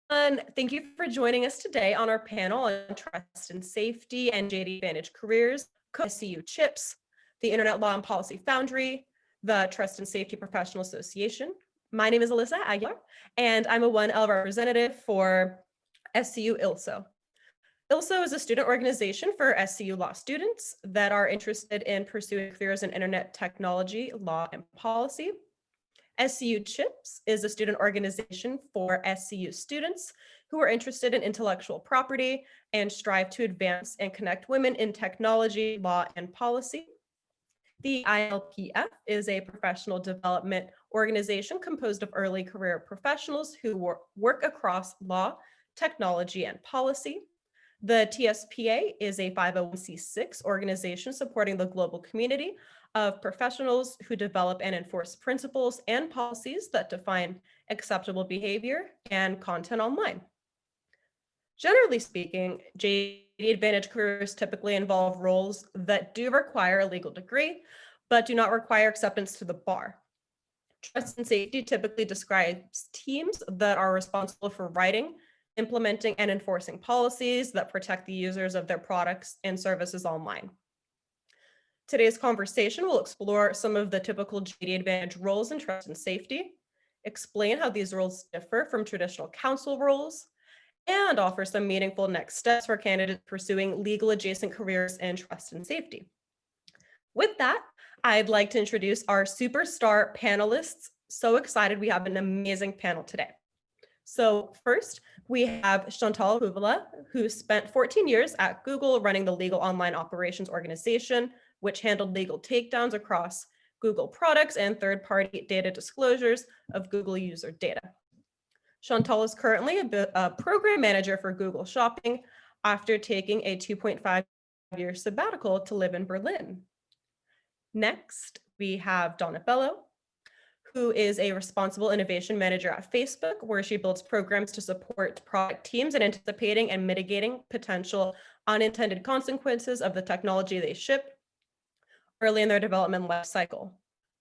Thank you for joining us today on our panel on trust and safety and JD Advantage careers, SCU CHIPS, the Internet Law and Policy Foundry, the Trust and Safety Professional Association. My name is Alyssa Aguilar, and I'm a 1L representative for SCU ILSO. ILSO is a student organization for SCU law students that are interested in pursuing careers in internet technology, law, and policy. SCU CHIPS is a student organization for SCU students who are interested in intellectual property and strive to advance and connect women in technology, law, and policy. The ILPF is a professional development organization composed of early career professionals who work across law, technology, and policy. The TSPA is a 501c6 organization supporting the global community of professionals who develop and enforce principles and policies that define acceptable behavior and content online. Generally speaking, JD Advantage careers typically involve roles that do require a legal degree, but do not require acceptance to the bar. Trust and safety typically describes teams that are responsible for writing, implementing, and enforcing policies that protect the users of their products and services online. Today's conversation will explore some of the typical JD Advantage roles in trust and safety, explain how these roles differ from traditional counsel roles, and offer some meaningful next steps for candidates pursuing legal adjacent careers in trust and safety. With that, I'd like to introduce our superstar panelists. So excited, we have an amazing panel today. So first, we have Chantal Huvela, who spent 14 years at Google running the legal online operations organization, which handled legal takedowns across Google products and third-party data disclosures of Google user data. Chantal is currently a program manager for Google Shopping after taking a 2.5-year sabbatical to live in Berlin. Next, we have Donna Bello, who is a responsible innovation manager at Facebook, where she builds programs to support product teams in anticipating and mitigating potential unintended consequences of the technology they ship early in their development life cycle.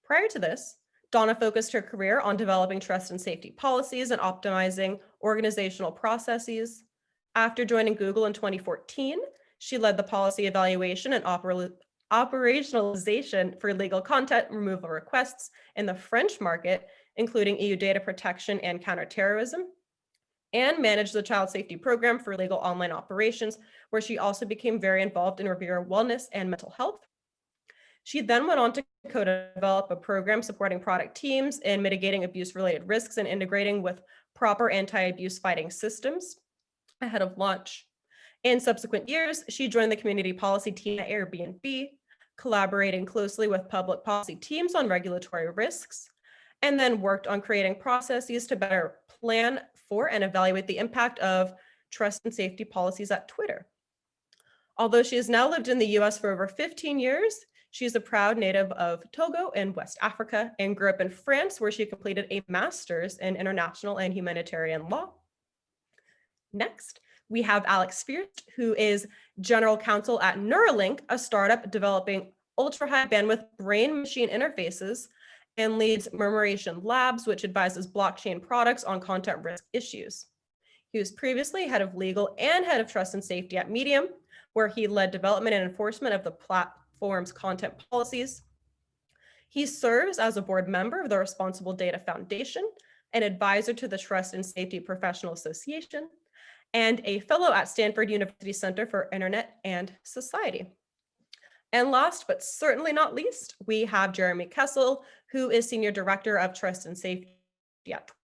Prior to this, Donna focused her career on developing trust and safety policies and optimizing organizational processes. After joining Google in 2014, she led the policy evaluation and operationalization for legal content removal requests in the French market, including EU data protection and counterterrorism, and managed the child safety program for legal online operations, where she also became very involved in reviewer wellness and mental health. She then went on to co-develop a program supporting product teams in mitigating abuse-related risks and integrating with proper anti-abuse fighting systems ahead of launch. In subsequent years, she joined the community policy team at Airbnb, collaborating closely with public policy teams on regulatory risks, and then worked on creating processes to better plan for and evaluate the impact of trust and safety policies at Twitter. Although she has now lived in the US for over 15 years, she's a proud native of Togo in West Africa and grew up in France, where she completed a master's in international and humanitarian law. Next, we have Alex Fierst, who is general counsel at Neuralink, a startup developing ultra-high bandwidth brain-machine interfaces, and leads Murmuration Labs, which advises blockchain products on content risk issues. He was previously head of legal and head of trust and safety at Medium, where he led development and enforcement of the platform's content policies. He serves as a board member of the Responsible Data Foundation, an advisor to the Trust and Safety Professional Association, and a fellow at Stanford University Center for Internet and Society. And last, but certainly not least, we have Jeremy Kessel, who is Senior Director of Trust and Safety at Twitter,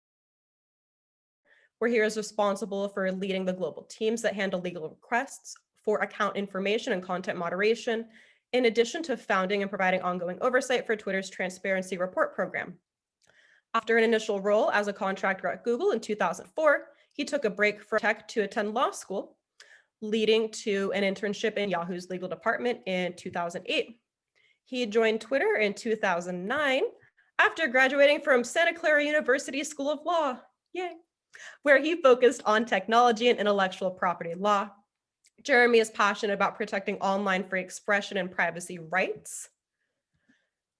where he is responsible for leading the global teams that handle legal requests for account information and content moderation, in addition to founding and providing ongoing oversight for Twitter's Transparency Report program. After an initial role as a contractor at Google in 2004, he took a break from tech to attend law school, leading to an internship in Yahoo's legal department in 2008. He joined Twitter in 2009 after graduating from Santa Clara University School of Law, yay, where he focused on technology and intellectual property law. Jeremy is passionate about protecting online free expression and privacy rights.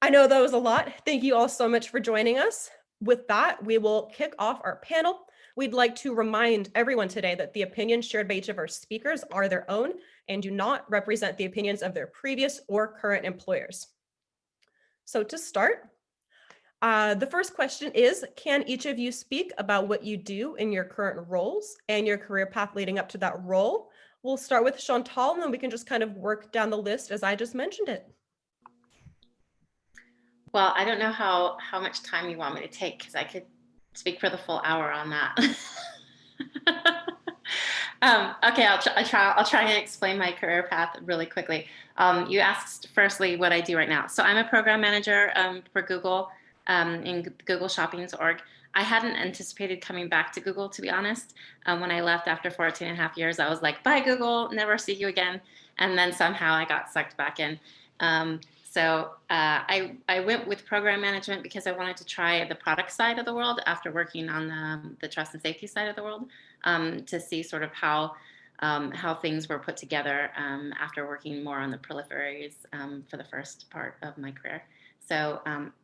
I know that was a lot. Thank you all so much for joining us. With that, we will kick off our panel. We'd like to remind everyone today that the opinions shared by each of our speakers are their own and do not represent the opinions of their previous or current employers. So to start, the first question is, can each of you speak about what you do in your current roles and your career path leading up to that role? We'll start with Chantal, and then we can just kind of work down the list as I just mentioned it. Well, I don't know how much time you want me to take, because I could speak for the full hour on that. Okay, I'll try and explain my career path really quickly. You asked firstly what I do right now. So I'm a program manager for Google in Google Shopping's org. I hadn't anticipated coming back to Google, to be honest. When I left after 14 and a half years, I was like, bye Google, never see you again. And then somehow I got sucked back in. So I went with program management because I wanted to try the product side of the world after working on the trust and safety side of the world, to see sort of how things were put together after working more on the peripheries for the first part of my career. So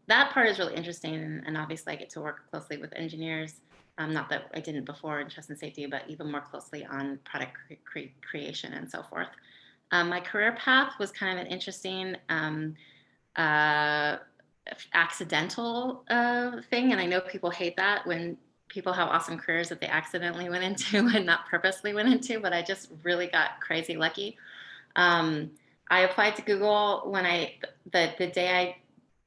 that part is really interesting, and obviously I get to work closely with engineers. Not that I didn't before in trust and safety, but even more closely on product creation and so forth. My career path was kind of an interesting accidental thing, and I know people hate that when people have awesome careers that they accidentally went into and not purposely went into, but I just really got crazy lucky. I applied to Google when the day I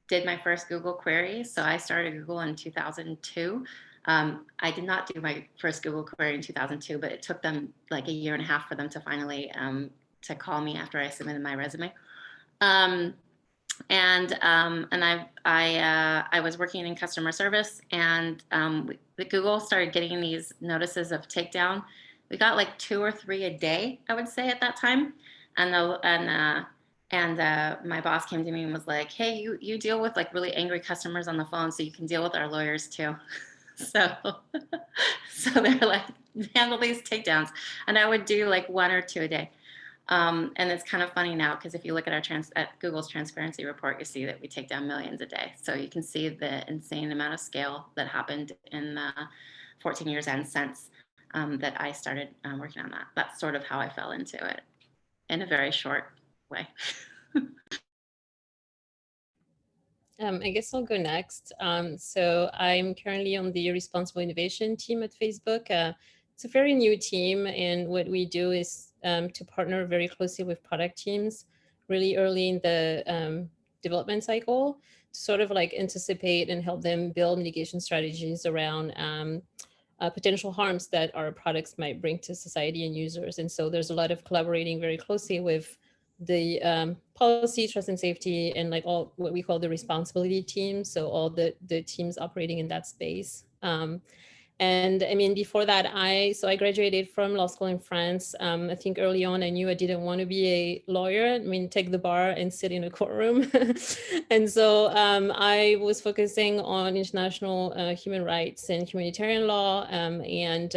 did my first Google query. So I started Google in 2002. I did not do my first Google query in 2002, but it took them like a year and a half for them to finally to call me after I submitted my resume. I was working in customer service, and the Google started getting these notices of takedown. We got like 2 or 3 a day, I would say, at that time. And my boss came to me and was like, hey, you deal with like really angry customers on the phone, so you can deal with our lawyers too. So they're like, handle these takedowns. And I would do like 1 or 2 a day. And it's kind of funny now, because if you look at at Google's transparency report, you see that we take down millions a day. So you can see the insane amount of scale that happened in the 14 years and since that I started working on that. That's sort of how I fell into it in a very short way. I guess I'll go next. So I'm currently on the responsible innovation team at Facebook. It's a very new team, and what we do is to partner very closely with product teams really early in the development cycle to sort of like anticipate and help them build mitigation strategies around potential harms that our products might bring to society and users. And so there's a lot of collaborating very closely with the policy, trust and safety, and like all what we call the responsibility team. So all the teams operating in that space. And I mean, before that, I graduated from law school in France. I think early on, I knew I didn't want to be a lawyer. I mean, take the bar and sit in a courtroom. And so I was focusing on international human rights and humanitarian law. And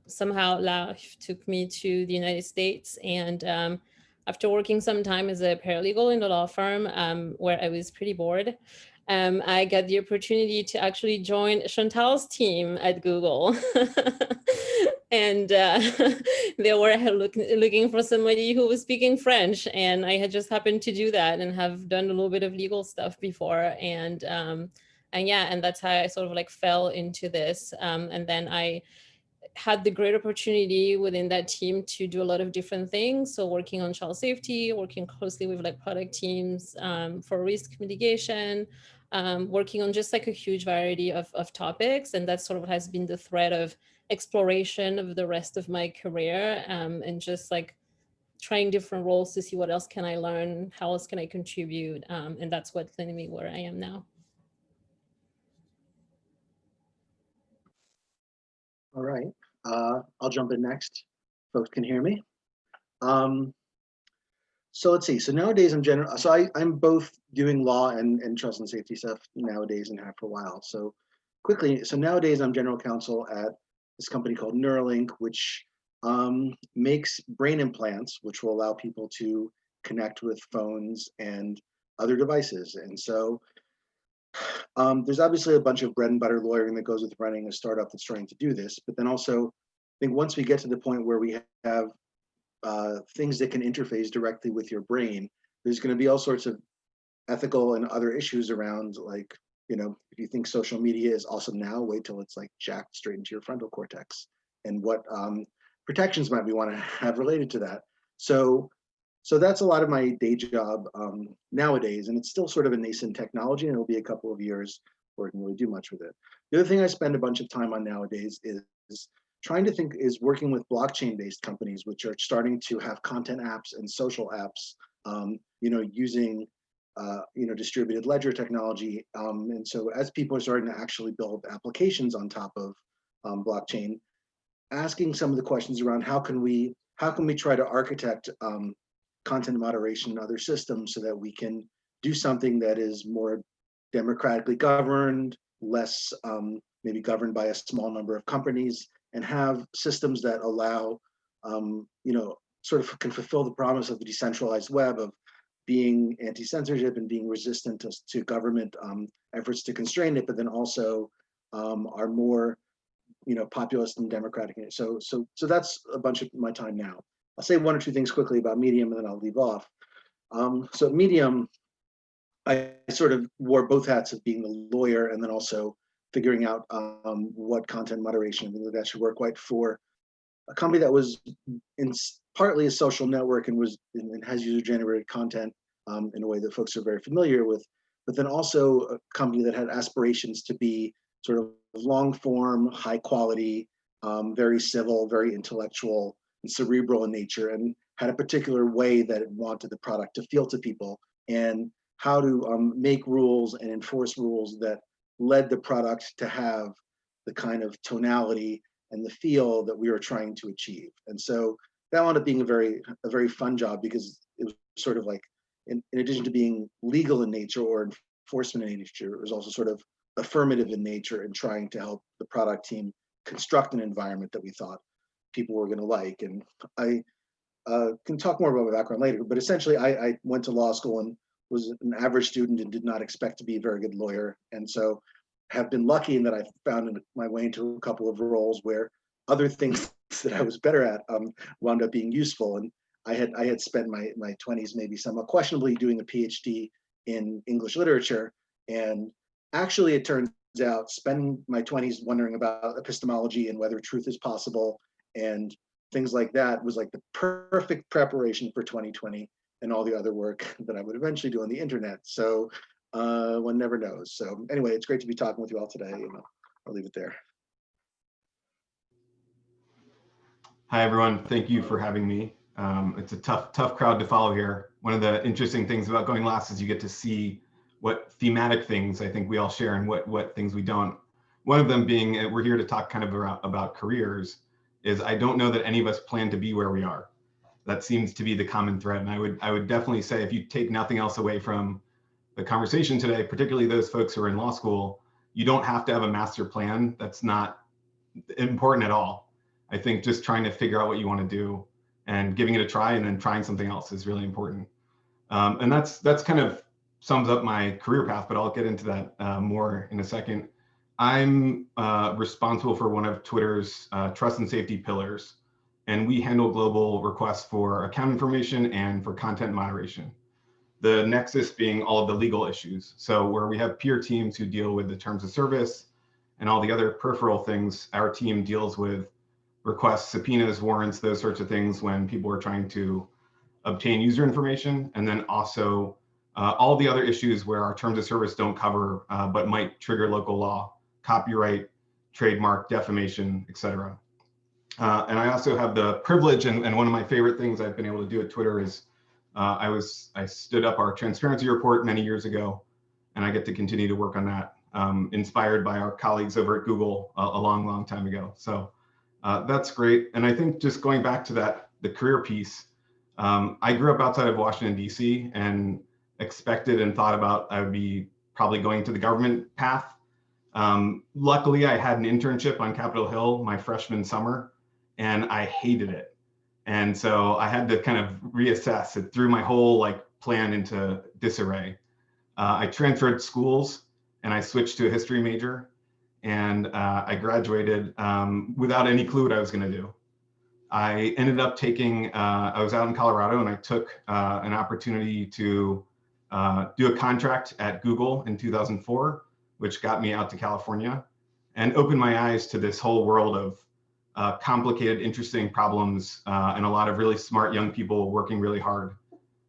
somehow life took me to the United States. And after working some time as a paralegal in a law firm where I was pretty bored, I got the opportunity to actually join Chantal's team at Google. And they were looking for somebody who was speaking French. And I had just happened to do that and have done a little bit of legal stuff before. And yeah, and that's how I sort of like fell into this. And then I had the great opportunity within that team to do a lot of different things. So working on child safety, working closely with like product teams for risk mitigation, working on just like a huge variety of topics. And that sort of has been the thread of exploration of the rest of my career, and just like trying different roles to see what else can I learn, how else can I contribute. And that's what landed me where I am now. All right, I'll jump in next. Folks can hear me. So let's see. So nowadays I'm both doing law and trust and safety stuff nowadays and have for a while. So quickly, so nowadays I'm general counsel at this company called Neuralink, which makes brain implants, which will allow people to connect with phones and other devices. And so There's obviously a bunch of bread and butter lawyering that goes with running a startup that's trying to do this, but then also I think once we get to the point where we have things that can interface directly with your brain, there's going to be all sorts of ethical and other issues around, like, you know, if you think social media is awesome now, wait till it's like jacked straight into your frontal cortex, and what protections might we want to have related to that. So that's a lot of my day job nowadays, and it's still sort of a nascent technology, and it'll be a couple of years before I can really do much with it. The other thing I spend a bunch of time on nowadays is working with blockchain-based companies, which are starting to have content apps and social apps, you know, using you know, distributed ledger technology. And so as people are starting to actually build applications on top of blockchain, asking some of the questions around how can we try to architect content moderation and other systems so that we can do something that is more democratically governed, less maybe governed by a small number of companies, and have systems that allow, you know, sort of can fulfill the promise of the decentralized web of being anti-censorship and being resistant to government efforts to constrain it, but then also are more, you know, populist and democratic. So that's a bunch of my time now. I'll say one or two things quickly about Medium, and then I'll leave off. So Medium, I sort of wore both hats of being the lawyer and then also figuring out what content moderation that should work right for a company that was partly a social network and has user-generated content in a way that folks are very familiar with, but then also a company that had aspirations to be sort of long-form, high-quality, very civil, very intellectual, and cerebral in nature, and had a particular way that it wanted the product to feel to people, and how to make rules and enforce rules that led the product to have the kind of tonality and the feel that we were trying to achieve. And so that wound up being a very fun job, because it was sort of like, in addition to being legal in nature or enforcement in nature, it was also sort of affirmative in nature and trying to help the product team construct an environment that we thought people were going to like. And I can talk more about my background later, but essentially I went to law school and was an average student and did not expect to be a very good lawyer. And so have been lucky in that I found my way into a couple of roles where other things that I was better at wound up being useful. And I had spent my 20s maybe somewhat questionably doing a PhD in English literature. And actually it turns out spending my 20s wondering about epistemology and whether truth is possible and things like that was like the perfect preparation for 2020 and all the other work that I would eventually do on the internet. So one never knows. So anyway, it's great to be talking with you all today, and I'll leave it there. Hi, everyone. Thank you for having me. It's a tough crowd to follow here. One of the interesting things about going last is you get to see what thematic things I think we all share and what things we don't. One of them being, we're here to talk kind of about careers, is I don't know that any of us plan to be where we are. That seems to be the common thread. And I would definitely say, if you take nothing else away from the conversation today, particularly those folks who are in law school, you don't have to have a master plan. That's not important at all. I think just trying to figure out what you want to do and giving it a try and then trying something else is really important. And that's kind of sums up my career path, but I'll get into that more in a second. I'm responsible for one of Twitter's trust and safety pillars, and we handle global requests for account information and for content moderation. The nexus being all of the legal issues. So where we have peer teams who deal with the terms of service and all the other peripheral things, our team deals with requests, subpoenas, warrants, those sorts of things when people are trying to obtain user information. And then also all the other issues where our terms of service don't cover, but might trigger local law, copyright, trademark, defamation, etc. And I also have the privilege, and one of my favorite things I've been able to do at Twitter is I stood up our transparency report many years ago, and I get to continue to work on that, inspired by our colleagues over at Google a long time ago. So that's great. And I think just going back to the career piece, I grew up outside of Washington, DC, and expected and thought about I would be probably going to the government path. Luckily, I had an internship on Capitol Hill my freshman summer, and I hated it. And so I had to kind of reassess. It threw my whole plan into disarray. I transferred schools and I switched to a history major, and I graduated without any clue what I was going to do. I ended up taking, I was out in Colorado, and I took an opportunity to do a contract at Google in 2004, which got me out to California and opened my eyes to this whole world of complicated, interesting problems and a lot of really smart young people working really hard.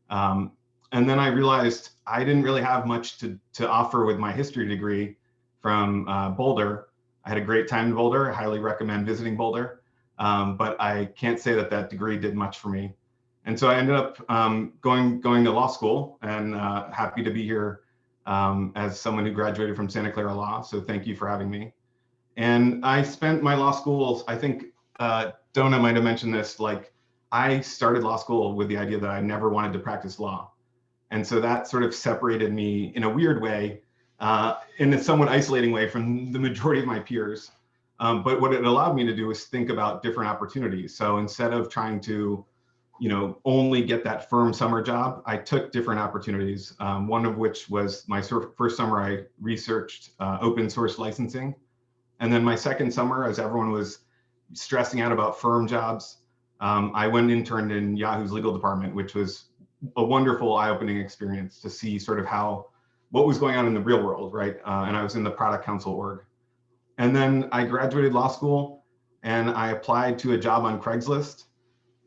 And then I realized I didn't really have much to offer with my history degree from Boulder. I had a great time in Boulder. I highly recommend visiting Boulder. But I can't say that that degree did much for me. And so I ended up going to law school, and happy to be here as someone who graduated from Santa Clara Law. So thank you for having me. And I spent my law school, I think Donna might have mentioned this, like I started law school with the idea that I never wanted to practice law. And so that sort of separated me in a weird way, in a somewhat isolating way from the majority of my peers. But what it allowed me to do is think about different opportunities. So instead of trying to, only get that firm summer job, I took different opportunities. One of which was my first summer I researched open source licensing. And then my second summer, as everyone was stressing out about firm jobs, I went and interned in Yahoo's legal department, which was a wonderful eye-opening experience to see sort of what was going on in the real world, right? And I was in the product counsel org. And then I graduated law school, and I applied to a job on Craigslist.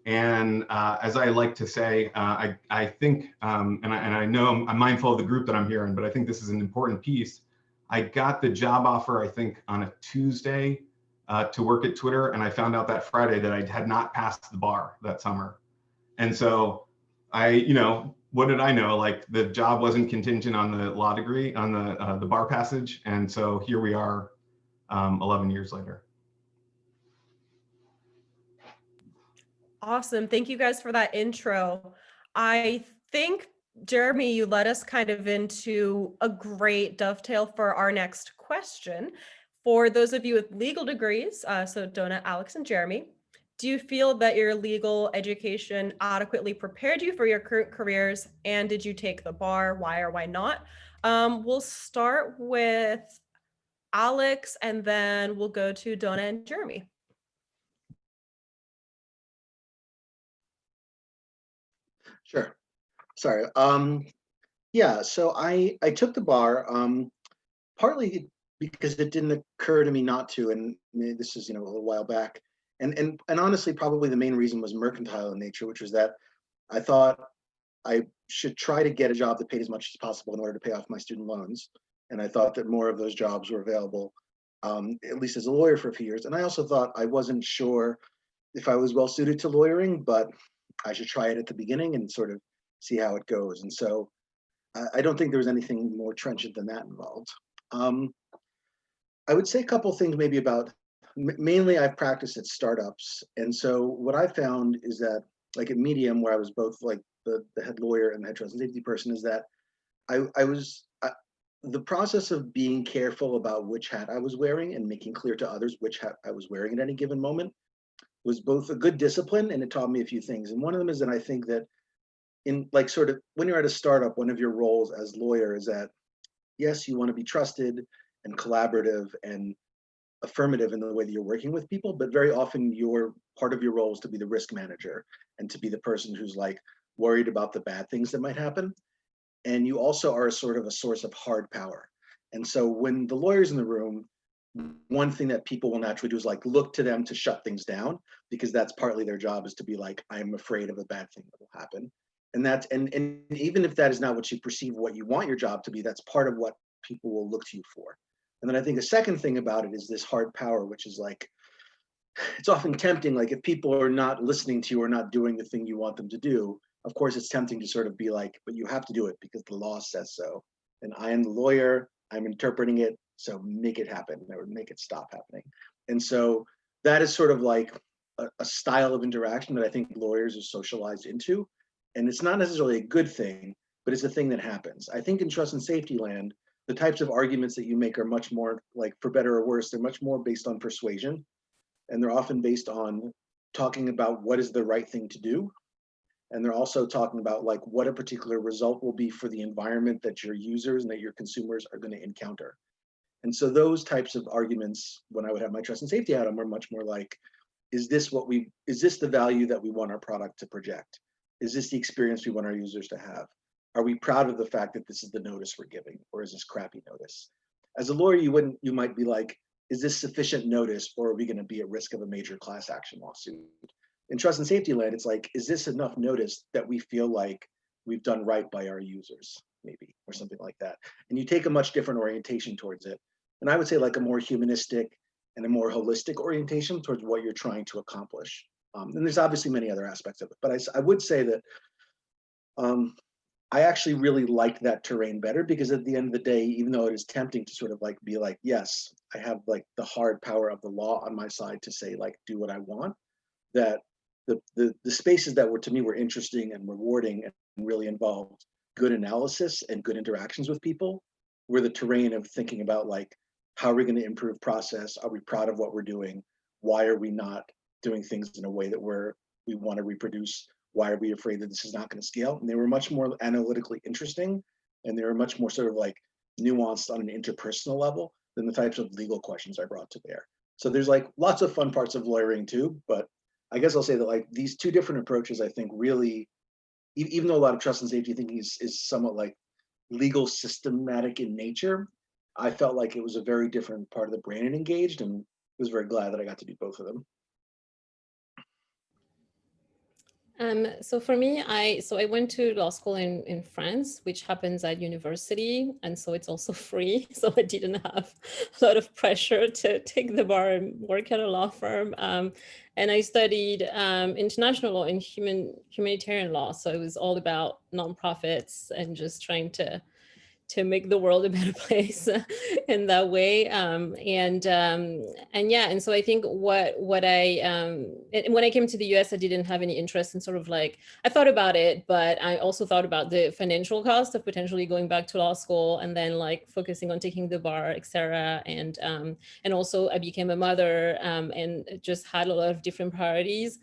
And as I like to say, I think, and I know I'm mindful of the group that I'm here in, but I think this is an important piece. I got the job offer, I think, on a Tuesday to work at Twitter, and I found out that Friday that I had not passed the bar that summer. And so what did I know? Like the job wasn't contingent on the law degree, on the bar passage. And so here we are 11 years later. Awesome. Thank you guys for that intro. I think, Jeremy, you led us kind of into a great dovetail for our next question. For those of you with legal degrees, so Donna, Alex, and Jeremy, do you feel that your legal education adequately prepared you for your current careers? And did you take the bar? Why or why not? We'll start with Alex, and then we'll go to Donna and Jeremy. Sure. Sorry. Yeah, so I took the bar partly because it didn't occur to me not to, and this is a little while back, and honestly probably the main reason was mercantile in nature, which was that I thought I should try to get a job that paid as much as possible in order to pay off my student loans, and I thought that more of those jobs were available, at least as a lawyer for a few years. And I also thought I wasn't sure if I was well suited to lawyering, but I should try it at the beginning and sort of see how it goes. And so I don't think there was anything more trenchant than that involved. I would say a couple things maybe about, mainly I've practiced at startups. And so what I found is that, like at Medium, where I was both like the head lawyer and the head trust and safety person, is that the process of being careful about which hat I was wearing and making clear to others which hat I was wearing at any given moment was both a good discipline, and it taught me a few things. And one of them is that I think that in like sort of when you're at a startup, one of your roles as lawyer is that, yes, you want to be trusted and collaborative and affirmative in the way that you're working with people, but very often part of your role is to be the risk manager and to be the person who's like worried about the bad things that might happen. And you also are sort of a source of hard power. And so when the lawyer's in the room, one thing that people will naturally do is like look to them to shut things down, because that's partly their job, is to be like, I'm afraid of a bad thing that will happen. And that's and even if that is not what you perceive what you want your job to be, that's part of what people will look to you for. And then I think the second thing about it is this hard power, which is like, it's often tempting, like if people are not listening to you or not doing the thing you want them to do, of course it's tempting to sort of be like, but you have to do it because the law says so. And I am the lawyer, I'm interpreting it, so make it happen, or make it stop happening. And so that is sort of like a style of interaction that I think lawyers are socialized into. And it's not necessarily a good thing, but it's a thing that happens. I think in trust and safety land, the types of arguments that you make are much more, like, for better or worse, they're much more based on persuasion. And they're often based on talking about what is the right thing to do. And they're also talking about like what a particular result will be for the environment that your users and that your consumers are going to encounter. And so those types of arguments, when I would have my trust and safety hat on, were much more like, is this the value that we want our product to project? Is this the experience we want our users to have? Are we proud of the fact that this is the notice we're giving, or is this crappy notice? As a lawyer, you might be like, is this sufficient notice, or are we going to be at risk of a major class action lawsuit? In trust and safety land, it's like, is this enough notice that we feel like we've done right by our users, maybe, or something like that? And you take a much different orientation towards it. And I would say like a more humanistic and a more holistic orientation towards what you're trying to accomplish. And there's obviously many other aspects of it, but I would say that I actually really liked that terrain better, because at the end of the day, even though it is tempting to sort of like be like, yes, I have like the hard power of the law on my side to say like, do what I want, that the spaces that were to me were interesting and rewarding and really involved good analysis and good interactions with people were the terrain of thinking about like, how are we going to improve process? Are we proud of what we're doing? Why are we not doing things in a way that we want to reproduce? Why are we afraid that this is not going to scale? And they were much more analytically interesting, and they were much more sort of like nuanced on an interpersonal level than the types of legal questions I brought to bear. So there's like lots of fun parts of lawyering too, but I guess I'll say that like these two different approaches, I think really, even though a lot of trust and safety thinking is somewhat like legal systematic in nature, I felt like it was a very different part of the brain and engaged, and was very glad that I got to do both of them. So for me, I went to law school in France, which happens at university. And so it's also free. So I didn't have a lot of pressure to take the bar and work at a law firm. And I studied international law and humanitarian law. So it was all about nonprofits and just trying to make the world a better place in that way. And yeah, and so I think what I, when I came to the US, I didn't have any interest in sort of like, I thought about it, but I also thought about the financial cost of potentially going back to law school and then like focusing on taking the bar, et cetera. And also I became a mother and just had a lot of different priorities.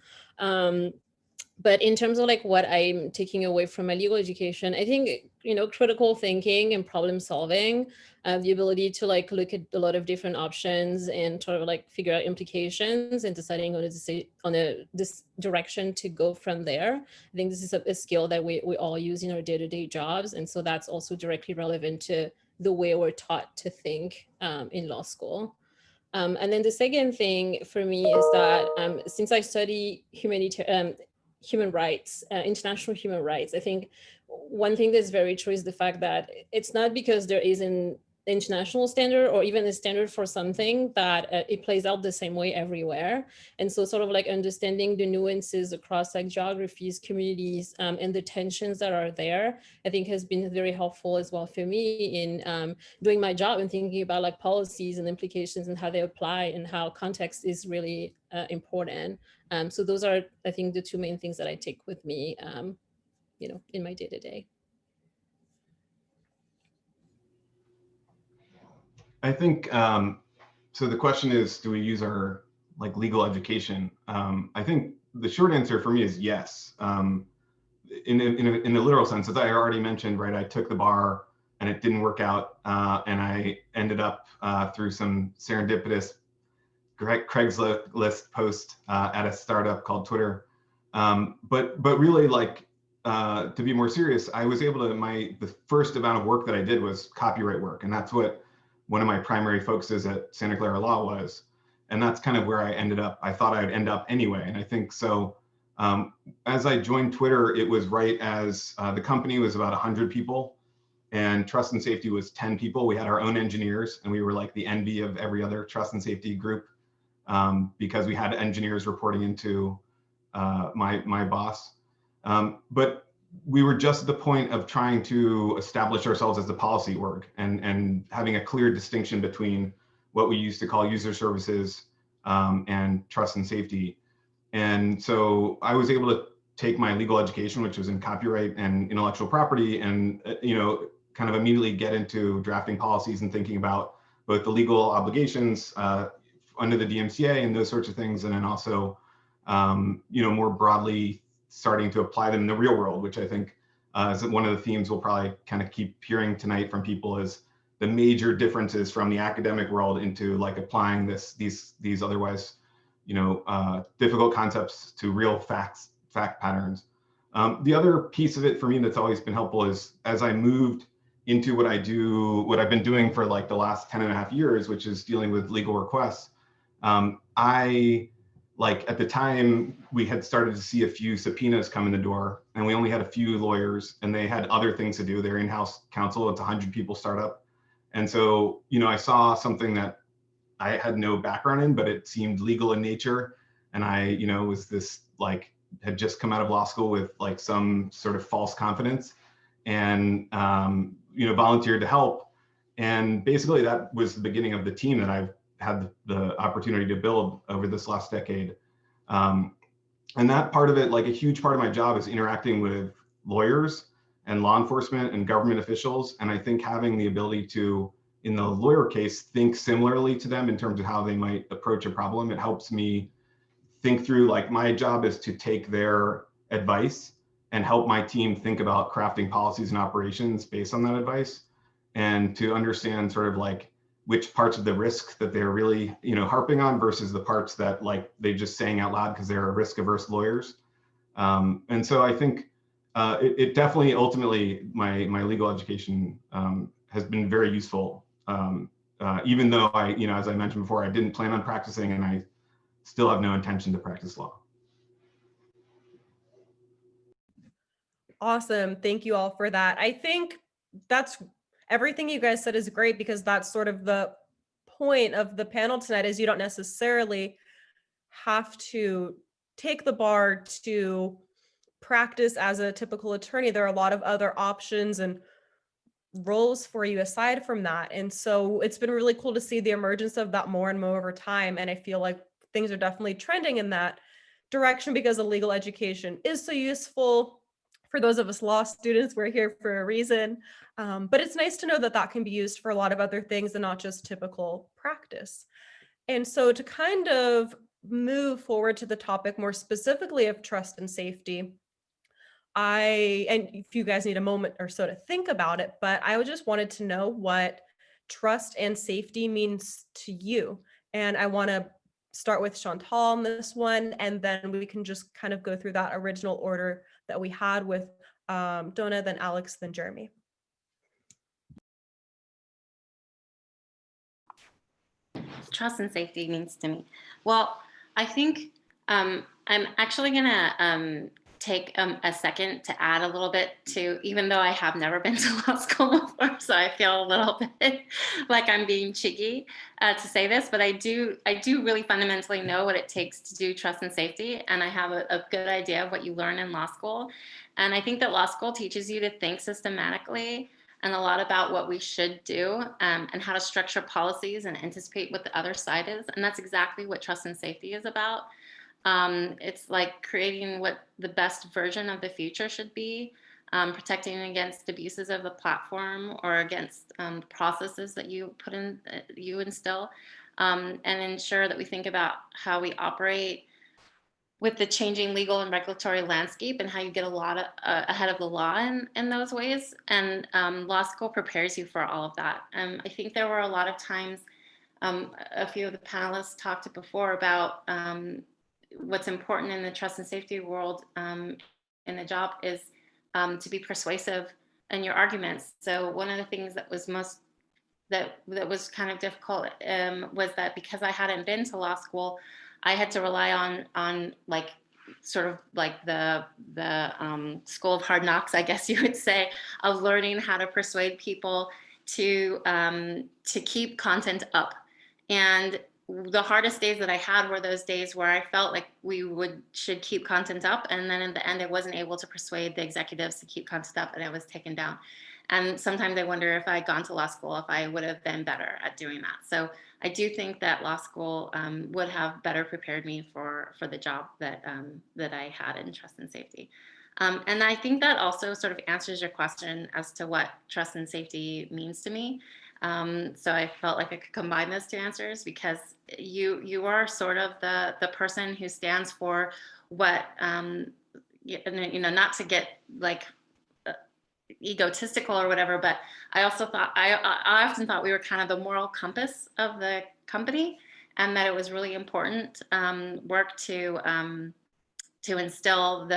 But in terms of like what I'm taking away from my legal education, I think, critical thinking and problem solving, the ability to like look at a lot of different options and sort of like figure out implications and deciding on this direction to go from there. I think this is a skill that we all use in our day-to-day jobs. And so that's also directly relevant to the way we're taught to think in law school. And then the second thing for me is that since I study human rights, international human rights, I think one thing that's very true is the fact that it's not because there is an international standard or even a standard for something that it plays out the same way everywhere. And so sort of like understanding the nuances across like geographies, communities, and the tensions that are there, I think has been very helpful as well for me in doing my job and thinking about like policies and implications and how they apply and how context is really important. So those are, I think, the two main things that I take with me, in my day-to-day. I think, so the question is, do we use our like legal education? I think the short answer for me is yes. In a literal sense, as I already mentioned, right, I took the bar and it didn't work out. And I ended up through some serendipitous Craigslist post at a startup called Twitter. But really, like, to be more serious, I was able to, the first amount of work that I did was copyright work. And that's what one of my primary focuses at Santa Clara Law was. And that's kind of where I ended up. I thought I'd end up anyway. And I think so, as I joined Twitter, it was right as the company was about 100 people and trust and safety was 10 people. We had our own engineers and we were like the envy of every other trust and safety group because we had engineers reporting into my boss. But we were just at the point of trying to establish ourselves as the policy org and having a clear distinction between what we used to call user services and trust and safety. And so I was able to take my legal education, which was in copyright and intellectual property, and kind of immediately get into drafting policies and thinking about both the legal obligations under the DMCA and those sorts of things, and then also more broadly starting to apply them in the real world, which I think is one of the themes we'll probably kind of keep hearing tonight from people, is the major differences from the academic world into like applying these otherwise, difficult concepts to real fact patterns. The other piece of it for me that's always been helpful is, as I moved into what I've been doing for like the last 10.5 years, which is dealing with legal requests. At the time, we had started to see a few subpoenas come in the door, and we only had a few lawyers, and they had other things to do. They're in-house counsel. It's a 100-people startup. And so, I saw something that I had no background in, but it seemed legal in nature. And I, was this had just come out of law school with like some sort of false confidence, and, volunteered to help. And basically that was the beginning of the team that I've had the opportunity to build over this last decade. And that part of it, like a huge part of my job, is interacting with lawyers and law enforcement and government officials. And I think having the ability to, in the lawyer case, think similarly to them in terms of how they might approach a problem, it helps me think through, like, my job is to take their advice and help my team think about crafting policies and operations based on that advice, and to understand sort of like which parts of the risk that they're really, harping on versus the parts that like they just saying out loud because they're risk averse lawyers. And so I think it definitely, ultimately, my legal education has been very useful. Even though I, as I mentioned before, I didn't plan on practicing, and I still have no intention to practice law. Awesome. Thank you all for that. I think that's everything you guys said is great, because that's sort of the point of the panel tonight, is you don't necessarily have to take the bar to practice as a typical attorney. There are a lot of other options and roles for you aside from that. And so it's been really cool to see the emergence of that more and more over time. And I feel like things are definitely trending in that direction, because the legal education is so useful. For those of us law students, we're here for a reason. But it's nice to know that that can be used for a lot of other things and not just typical practice. And so to kind of move forward to the topic more specifically of trust and safety, and if you guys need a moment or so to think about it, but I just wanted to know what trust and safety means to you. And I want to start with Chantal on this one, and then we can just kind of go through that original order that we had with Donna, then Alex, then Jeremy. Trust and safety means to me. Well, I think I'm actually gonna take a second to add a little bit to, even though I have never been to law school before, so I feel a little bit like I'm being cheeky to say this, but I do really fundamentally know what it takes to do trust and safety, and I have a good idea of what you learn in law school. And I think that law school teaches you to think systematically and a lot about what we should do, and how to structure policies and anticipate what the other side is. And that's exactly what trust and safety is about. It's like creating what the best version of the future should be, protecting against abuses of the platform or against processes that you put in, you instill, and ensure that we think about how we operate with the changing legal and regulatory landscape, and how you get a lot ahead of the law in those ways. And law school prepares you for all of that. I think there were a lot of times, a few of the panelists talked before about what's important in the trust and safety world in the job is to be persuasive in your arguments. So one of the things that was that was kind of difficult was that because I hadn't been to law school, I had to rely on like sort of like the school of hard knocks, I guess you would say, of learning how to persuade people to keep content up. And the hardest days that I had were those days where I felt like we should keep content up, and then in the end I wasn't able to persuade the executives to keep content up, and I was taken down. And sometimes I wonder if I had gone to law school, if I would have been better at doing that. So I do think that law school would have better prepared me for the job that I had in trust and safety. And I think that also sort of answers your question as to what trust and safety means to me. So I felt like I could combine those two answers, because you are sort of the person who stands for what not to get like egotistical or whatever, but I also thought, I often thought we were kind of the moral compass of the company, and that it was really important work to ensure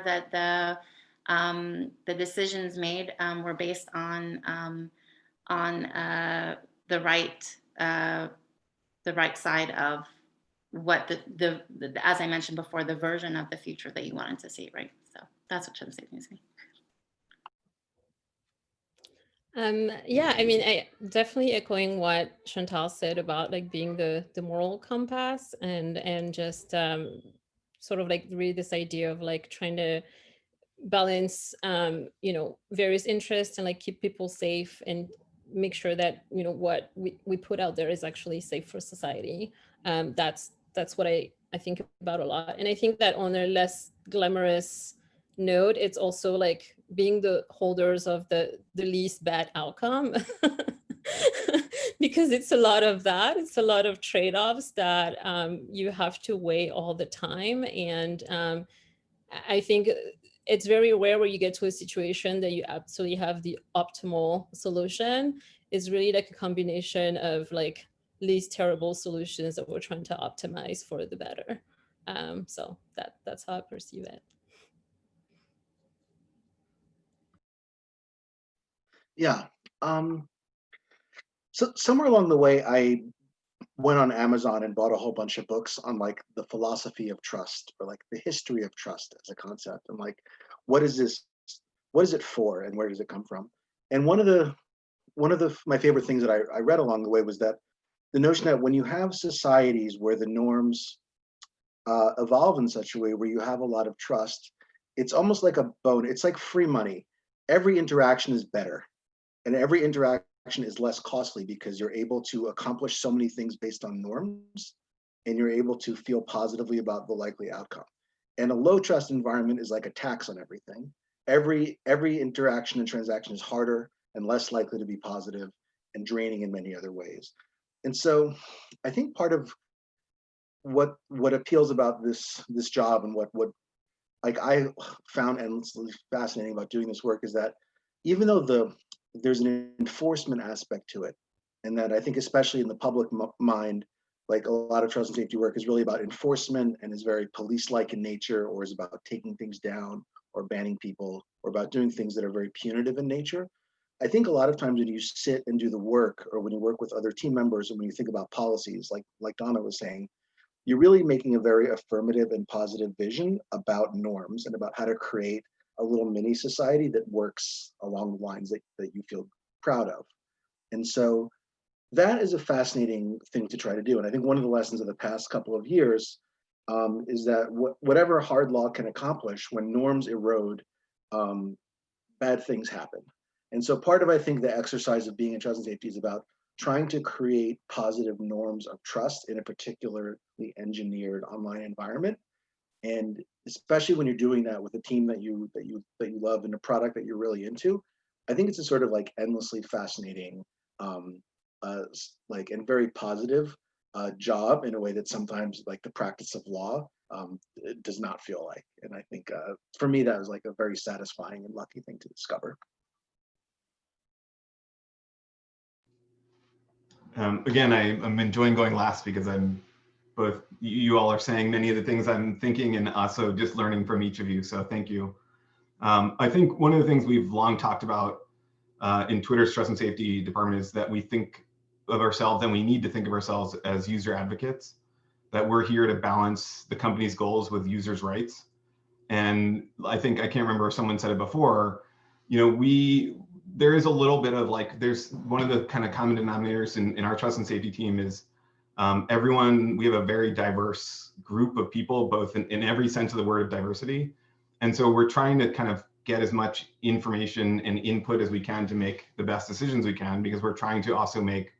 that the decisions made were based on the right side of what the as I mentioned before, the version of the future that you wanted to see, right? So that's what trust and safety means to me. Yeah, I mean, I definitely echoing what Chantal said about like being the moral compass and just sort of like really this idea of like trying to balance various interests and like keep people safe and make sure that what we put out there is actually safe for society. That's what I think about a lot. And I think that on a less glamorous note, it's also like being the holders of the least bad outcome. Because it's a lot of that. It's a lot of trade-offs that you have to weigh all the time. And I think it's very rare where you get to a situation that you absolutely have the optimal solution. It's really like a combination of like least terrible solutions that we're trying to optimize for the better. So that's how I perceive it. Yeah. So somewhere along the way, I went on Amazon and bought a whole bunch of books on like the philosophy of trust, or like the history of trust as a concept, and like what is this, what is it for, and where does it come from? And one of my favorite things that I read along the way was that the notion that when you have societies where the norms evolve in such a way where you have a lot of trust, it's almost like a bone. It's like free money. Every interaction is better, and every interaction is less costly because you're able to accomplish so many things based on norms, and you're able to feel positively about the likely outcome. And a low trust environment is like a tax on everything. Every interaction and transaction is harder and less likely to be positive and draining in many other ways. And so I think part of what appeals about this job, and what like I found endlessly fascinating about doing this work, is that even though there's an enforcement aspect to it, and that I think especially in the public mind, like a lot of trust and safety work is really about enforcement and is very police-like in nature, or is about taking things down or banning people, or about doing things that are very punitive in nature. I think a lot of times when you sit and do the work, or when you work with other team members, and when you think about policies, like Donna was saying, you're really making a very affirmative and positive vision about norms and about how to create a little mini society that works along the lines that you feel proud of. And so that is a fascinating thing to try to do. And I think one of the lessons of the past couple of years is that whatever hard law can accomplish, when norms erode, bad things happen. And so part of, I think, the exercise of being in trust and safety is about trying to create positive norms of trust in a particularly engineered online environment. And especially when you're doing that with a team that you love and a product that you're really into, I think it's a sort of like endlessly fascinating, like, and very positive job in a way that sometimes like the practice of law it does not feel like. And I think for me, that was like a very satisfying and lucky thing to discover. Again, I'm enjoying going last because I'm both, you all are saying many of the things I'm thinking, and also just learning from each of you. So thank you. I think one of the things we've long talked about in Twitter's trust and safety department is that we think of ourselves, and we need to think of ourselves as user advocates, that we're here to balance the company's goals with users' rights. And I think, I can't remember if someone said it before, there is a little bit of like, there's one of the kind of common denominators in our trust and safety team is we have a very diverse group of people, both in every sense of the word of diversity. And so we're trying to kind of get as much information and input as we can to make the best decisions we can, because we're trying to also make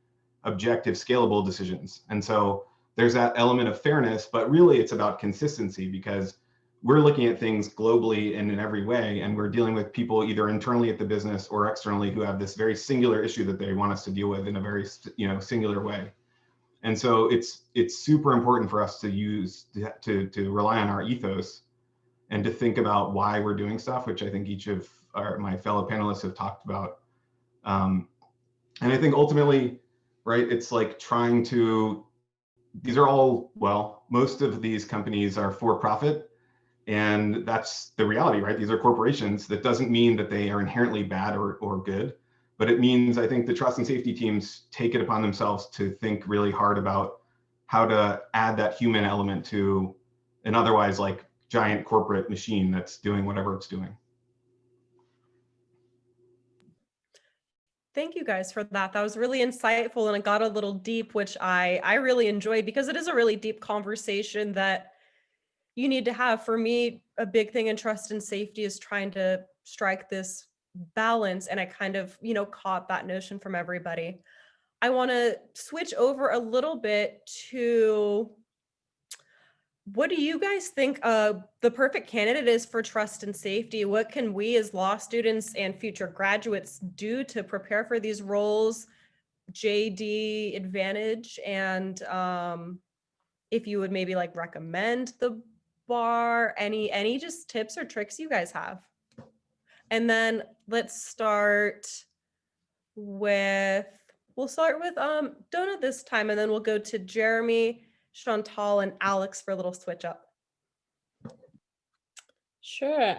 objective, scalable decisions. And so there's that element of fairness, but really it's about consistency, because we're looking at things globally and in every way, and we're dealing with people either internally at the business or externally who have this very singular issue that they want us to deal with in a very singular way. And so it's super important for us to rely on our ethos and to think about why we're doing stuff, which I think each of my fellow panelists have talked about. And I think ultimately, right, it's like trying to, these are all, well, most of these companies are for profit, and that's the reality, right? These are corporations. That doesn't mean that they are inherently bad or good, but it means I think the trust and safety teams take it upon themselves to think really hard about how to add that human element to an otherwise like giant corporate machine that's doing whatever it's doing. Thank you guys for that. That was really insightful, and it got a little deep, which I really enjoy, because it is a really deep conversation that you need to have. For me, a big thing in trust and safety is trying to strike this balance, and I kind of, caught that notion from everybody. I want to switch over a little bit to, what do you guys think the perfect candidate is for trust and safety? What can we as law students and future graduates do to prepare for these roles? JD advantage, and if you would maybe like recommend the bar, any just tips or tricks you guys have. And then let's start with, we'll start with Donna this time, and then we'll go to Jeremy, Chantal, and Alex for a little switch up. Sure.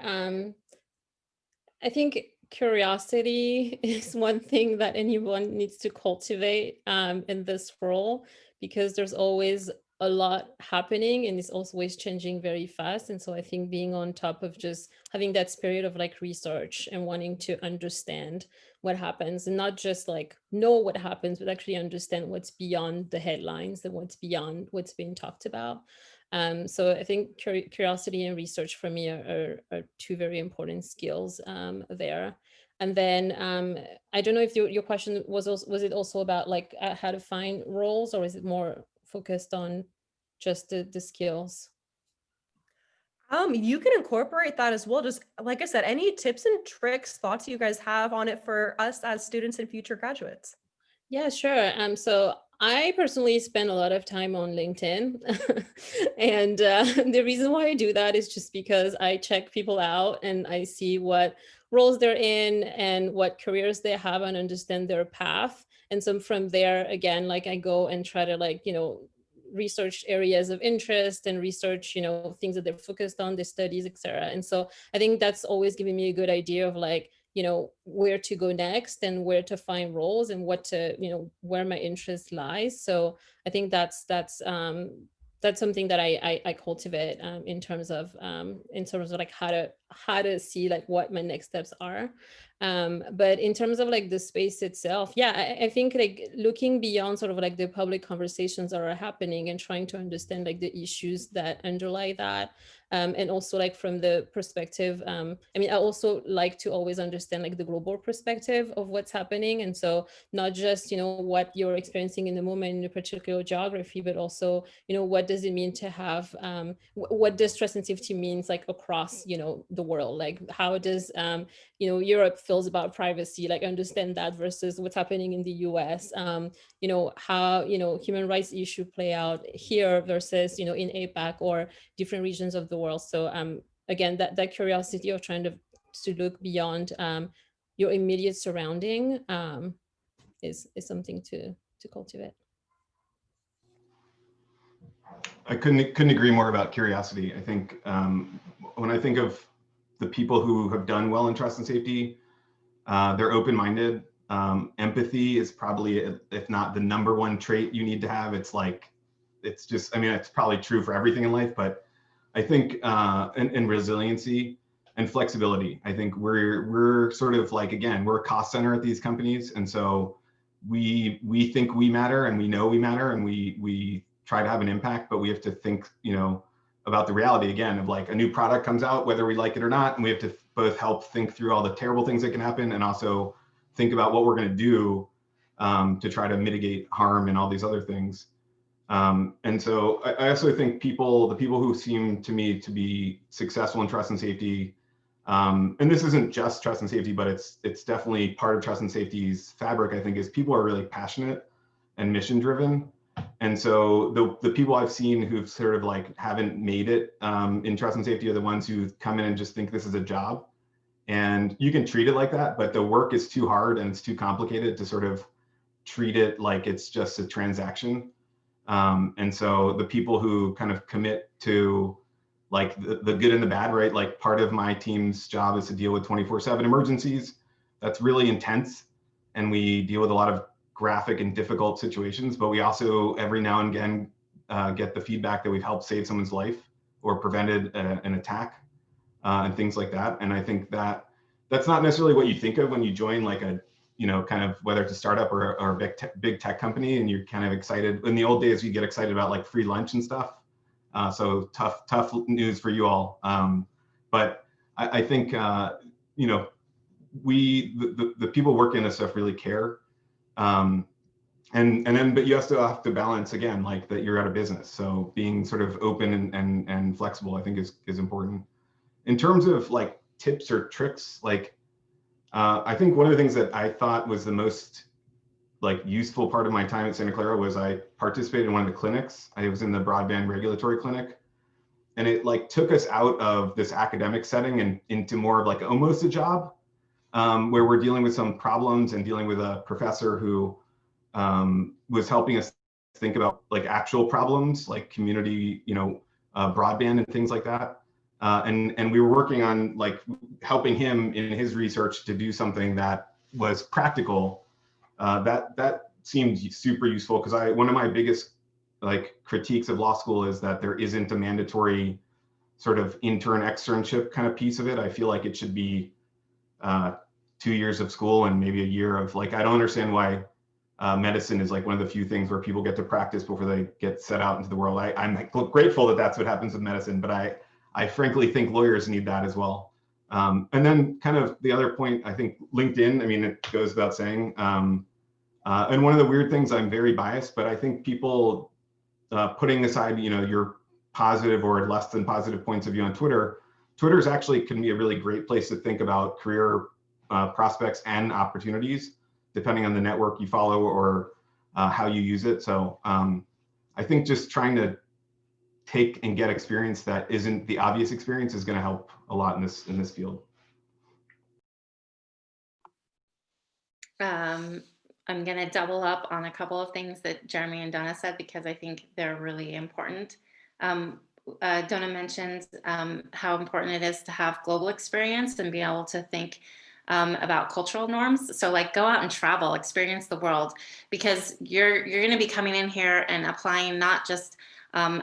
I think curiosity is one thing that anyone needs to cultivate in this role, because there's always a lot happening and it's always changing very fast. And so I think being on top of just having that spirit of like research and wanting to understand what happens, and not just like know what happens, but actually understand what's beyond the headlines and what's beyond what's being talked about. So I think curiosity and research for me are two very important skills there. And then I don't know if your question was it also about like how to find roles, or is it more focused on just the skills? You can incorporate that as well. Just like I said, any tips and tricks, thoughts you guys have on it for us as students and future graduates? Yeah, sure. So I personally spend a lot of time on LinkedIn. And the reason why I do that is just because I check people out and I see what roles they're in and what careers they have and understand their path. And so from there, again, like I go and try to like, research areas of interest and research, things that they're focused on, their studies, etc. And so I think that's always giving me a good idea of like, where to go next and where to find roles and what to, where my interest lies. So I think that's something that I cultivate in terms of like how to see like what my next steps are. But in terms of like the space itself, yeah, I think like looking beyond sort of like the public conversations that are happening and trying to understand like the issues that underlie that. And also like from the perspective, I also like to always understand like the global perspective of what's happening. And so not just, what you're experiencing in the moment in a particular geography, but also, what does it mean to have, what does trust and safety means like across, the world? Like how does, Europe feels about privacy, like understand that versus what's happening in the US, how, human rights issue play out here versus, in APAC or different regions of the world. So again, that curiosity of trying to look beyond your immediate surrounding is something to cultivate. I couldn't agree more about curiosity. I think when I think of the people who have done well in trust and safety, they're open-minded. Empathy is probably, if not the #1 trait you need to have. It's like, it's just, it's probably true for everything in life, but I think, and resiliency and flexibility. I think we're sort of like, again, we're a cost center at these companies. And so we think we matter and we know we matter and we try to have an impact, but we have to think, about the reality again of like a new product comes out, whether we like it or not. And we have to both help think through all the terrible things that can happen and also think about what we're going to do to try to mitigate harm and all these other things. And so I also think the people who seem to me to be successful in trust and safety, and this isn't just trust and safety, but it's definitely part of trust and safety's fabric, I think, is people are really passionate and mission driven. And so the people I've seen who've sort of like haven't made it in trust and safety are the ones who come in and just think this is a job. And you can treat it like that, but the work is too hard and it's too complicated to sort of treat it like it's just a transaction. And so the people who kind of commit to like the good and the bad, right? Like part of my team's job is to deal with 24/7 emergencies. That's really intense. And we deal with a lot of graphic and difficult situations, but we also every now and again get the feedback that we've helped save someone's life or prevented an attack and things like that. And I think that that's not necessarily what you think of when you join like a, you know, kind of whether it's a startup or a big tech company, and you're kind of excited. In the old days, you get excited about like free lunch and stuff. So tough news for you all. But I think, you know, the people working this stuff really care. And then, but you also have to balance again, like that you're at a business. So being sort of open and flexible, I think is important. In terms of like tips or tricks, like I think one of the things that I thought was the most like useful part of my time at Santa Clara was I participated in one of the clinics. I was in the broadband regulatory clinic, and it like took us out of this academic setting and into more of like almost a job where we're dealing with some problems and dealing with a professor who was helping us think about like actual problems like community, you know, broadband and things like that. And we were working on like helping him in his research to do something that was practical. That seemed super useful because one of my biggest like critiques of law school is that there isn't a mandatory sort of externship kind of piece of it. I feel like it should be 2 years of school and maybe a year of like, I don't understand why medicine is like one of the few things where people get to practice before they get set out into the world. I'm grateful that that's what happens with medicine, but I frankly think lawyers need that as well. And then kind of the other point, I think LinkedIn, I mean, it goes without saying. And one of the weird things, I'm very biased, but I think people putting aside, you know, your positive or less than positive points of view on Twitter's actually can be a really great place to think about career prospects and opportunities, depending on the network you follow or how you use it. So I think just trying to take and get experience that isn't the obvious experience is going to help a lot in this field. I'm going to double up on a couple of things that Jeremy and Donna said because I think they're really important. Donna mentioned how important it is to have global experience and be able to think about cultural norms. So like go out and travel, experience the world, because you're going to be coming in here and applying not just your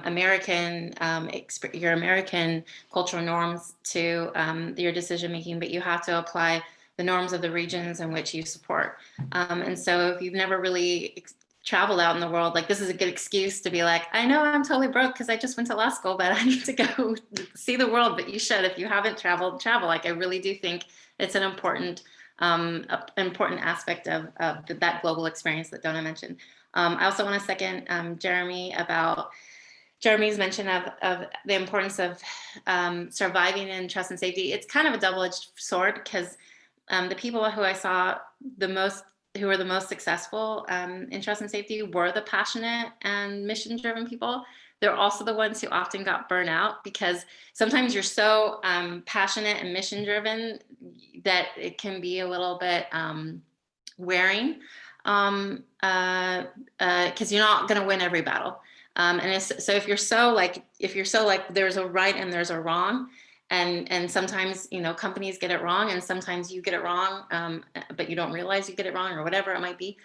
American cultural norms to your decision making, but you have to apply the norms of the regions in which you support. And so if you've never really traveled out in the world, like this is a good excuse to be like, I know I'm totally broke because I just went to law school, but I need to go see the world. But you should, if you haven't traveled, travel. Like I really do think it's an important aspect of that global experience that Donna mentioned. I also want to second Jeremy's mention of the importance of surviving in trust and safety. It's kind of a double-edged sword because the people who I saw who were the most successful in trust and safety were the passionate and mission-driven people. They're also the ones who often got burnt out because sometimes you're so passionate and mission-driven that it can be a little bit wearing because you're not going to win every battle. And so if you're so like there's a right and there's a wrong, and sometimes, you know, companies get it wrong and sometimes you get it wrong, but you don't realize you get it wrong or whatever it might be.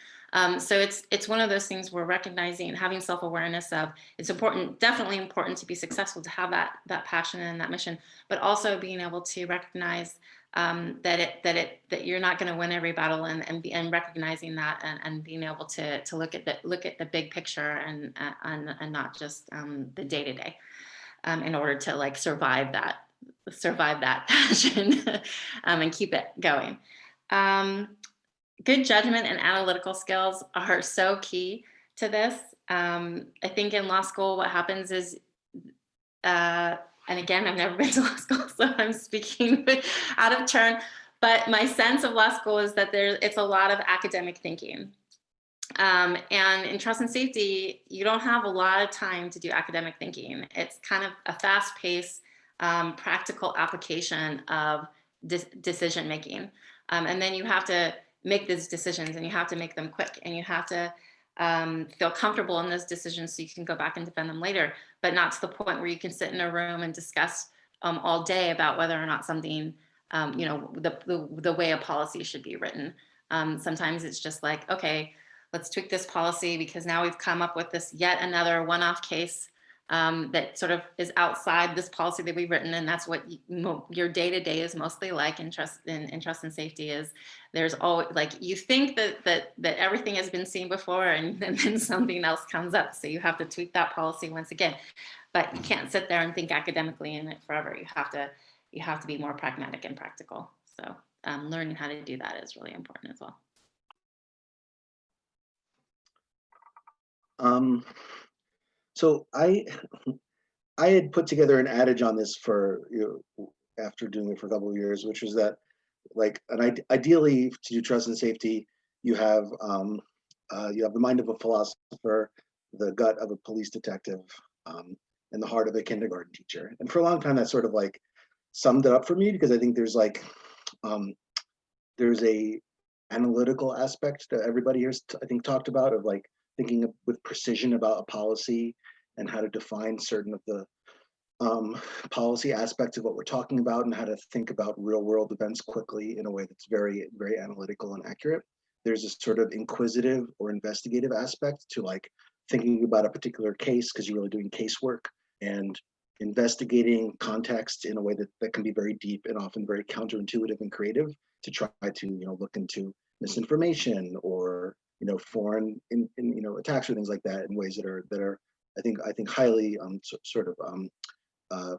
So it's one of those things where recognizing and having self-awareness of it's important, definitely important to be successful, to have that passion and that mission, but also being able to recognize that you're not going to win every battle and recognizing that and being able to look at the big picture and not just the day-to-day in order to like survive that passion and keep it going. Good judgment and analytical skills are so key to this. I think in law school, what happens is, and again, I've never been to law school, so I'm speaking out of turn, but my sense of law school is that it's a lot of academic thinking. And in trust and safety, you don't have a lot of time to do academic thinking. It's kind of a fast-paced, practical application of decision making. And then you have to make these decisions, and you have to make them quick, and you have to feel comfortable in those decisions so you can go back and defend them later, but not to the point where you can sit in a room and discuss all day about whether or not something, the way a policy should be written. Sometimes it's just like, okay, let's tweak this policy because now we've come up with this yet another one-off case that sort of is outside this policy that we've written, and that's what your day-to-day is mostly like in trust and safety. Is there's always, like, you think that everything has been seen before, and then something else comes up, so you have to tweak that policy once again. But you can't sit there and think academically in it forever. You have to be more pragmatic and practical. So learning how to do that is really important as well. So I had put together an adage on this for, after doing it for a couple of years, which was that, like, ideally to do trust and safety, you have the mind of a philosopher, the gut of a police detective, and the heart of a kindergarten teacher. And for a long time, that sort of like summed it up for me, because I think there's like there's a analytical aspect that everybody here I think talked about, of like thinking with precision about a policy and how to define certain of the policy aspects of what we're talking about, and how to think about real world events quickly in a way that's very, very analytical and accurate. There's a sort of inquisitive or investigative aspect to like thinking about a particular case, because you're really doing casework and investigating context in a way that can be very deep and often very counterintuitive and creative, to try to look into misinformation or foreign attacks or things like that in ways that are I think highly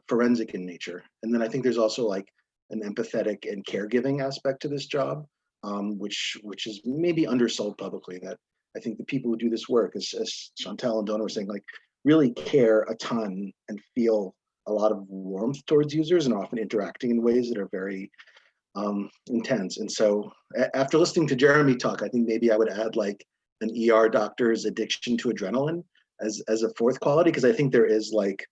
forensic in nature. And then I think there's also like an empathetic and caregiving aspect to this job, which is maybe undersold publicly. That I think the people who do this work, as Chantal and Donna were saying, like really care a ton and feel a lot of warmth towards users, and often interacting in ways that are very intense. And so after listening to Jeremy talk, I think maybe I would add like an ER doctor's addiction to adrenaline as a fourth quality, because I think there is like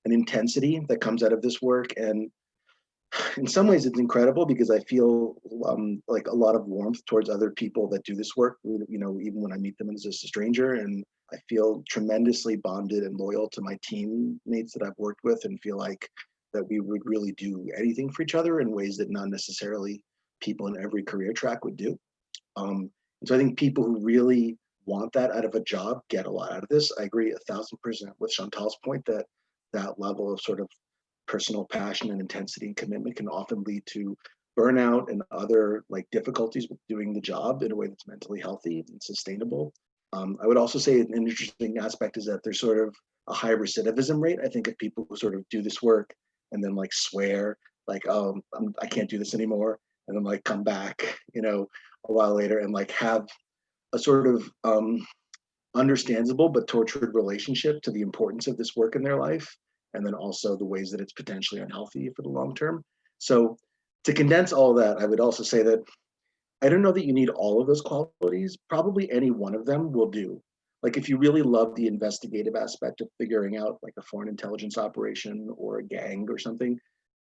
an intensity that comes out of this work. And in some ways it's incredible, because I feel like a lot of warmth towards other people that do this work, even when I meet them as just a stranger. And I feel tremendously bonded and loyal to my teammates that I've worked with, and feel like that we would really do anything for each other in ways that not necessarily people in every career track would do. And so I think people who really want that out of a job get a lot out of this. I agree 1000% with Chantal's point that that level of sort of personal passion and intensity and commitment can often lead to burnout and other like difficulties with doing the job in a way that's mentally healthy and sustainable. I would also say an interesting aspect is that there's sort of a high recidivism rate, I think, of people who sort of do this work and then like swear like, oh, I can't do this anymore, and then like come back a while later and like have a sort of understandable but tortured relationship to the importance of this work in their life, and then also the ways that it's potentially unhealthy for the long term. So to condense all that, I would also say that I don't know that you need all of those qualities. Probably any one of them will do. Like if you really love the investigative aspect of figuring out like a foreign intelligence operation or a gang or something,